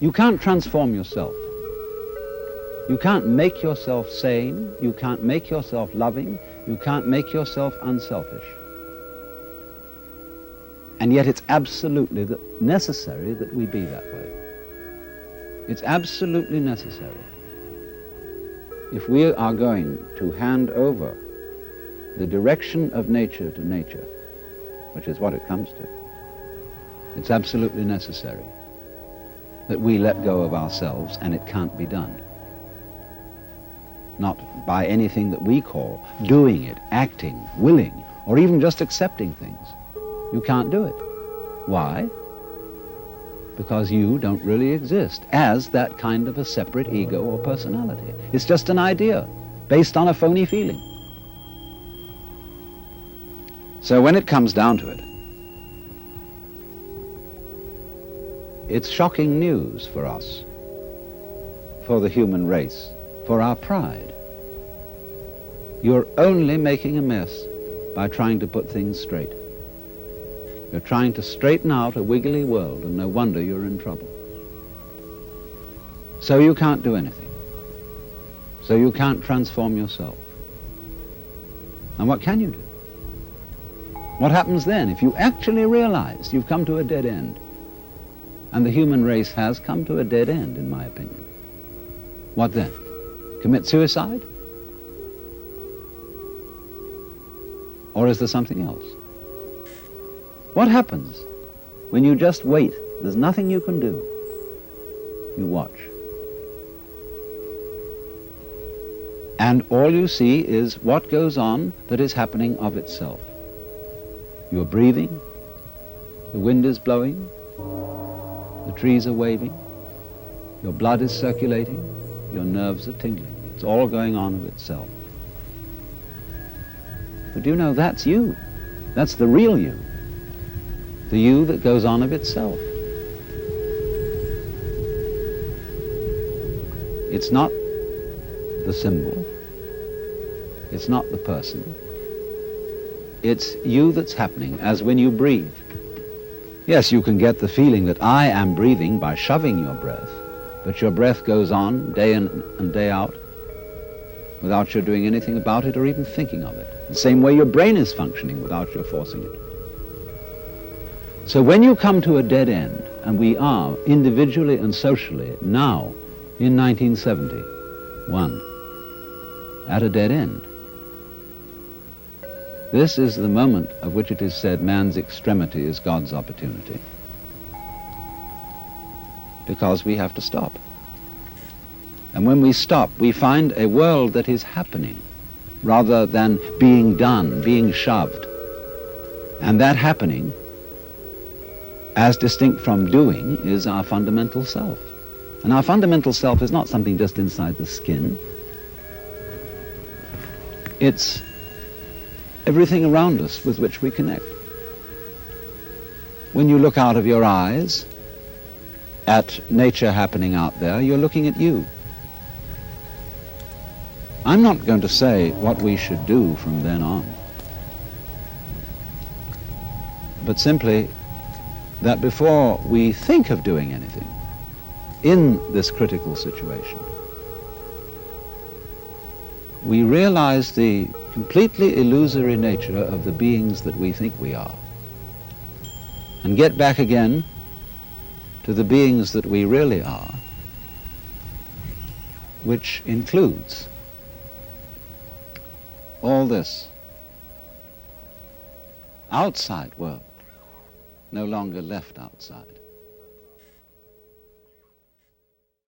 You can't transform yourself. You can't make yourself sane. You can't make yourself loving. You can't make yourself unselfish. And yet it's absolutely necessary that we be that way. It's absolutely necessary. If we are going to hand over the direction of nature to nature, which is what it comes to, it's absolutely necessary that we let go of ourselves, and it can't be done. Not by anything that we call doing it, acting, willing, or even just accepting things. You can't do it. Why? Because you don't really exist as that kind of a separate ego or personality. It's just an idea based on a phony feeling. So when it comes down to it, it's shocking news for us, for the human race, for our pride. You're only making a mess by trying to put things straight. You're trying to straighten out a wiggly world, and no wonder you're in trouble. So you can't do anything. So you can't transform yourself. And what can you do? What happens then if you actually realize you've come to a dead end? And the human race has come to a dead end, in my opinion. What then? Commit suicide? Or is there something else? What happens when you just wait? There's nothing you can do. You watch. And all you see is what goes on that is happening of itself. You're breathing, the wind is blowing, the trees are waving, your blood is circulating, your nerves are tingling. It's all going on of itself. But you know, that's you. That's the real you. The you that goes on of itself. It's not the symbol. It's not the person. It's you that's happening, as when you breathe. Yes, you can get the feeling that I am breathing by shoving your breath, but your breath goes on day in and day out without your doing anything about it or even thinking of it. The same way your brain is functioning without your forcing it. So when you come to a dead end, and we are individually and socially now in 1971 at a dead end, this is the moment of which it is said man's extremity is God's opportunity. Because we have to stop. And when we stop, we find a world that is happening rather than being done, being shoved. And that happening, as distinct from doing, is our fundamental self. And our fundamental self is not something just inside the skin. It's everything around us with which we connect. When you look out of your eyes at nature happening out there, you're looking at you. I'm not going to say what we should do from then on, but simply that before we think of doing anything in this critical situation, we realize the completely illusory nature of the beings that we think we are, and get back again to the beings that we really are, which includes all this outside world, no longer left outside.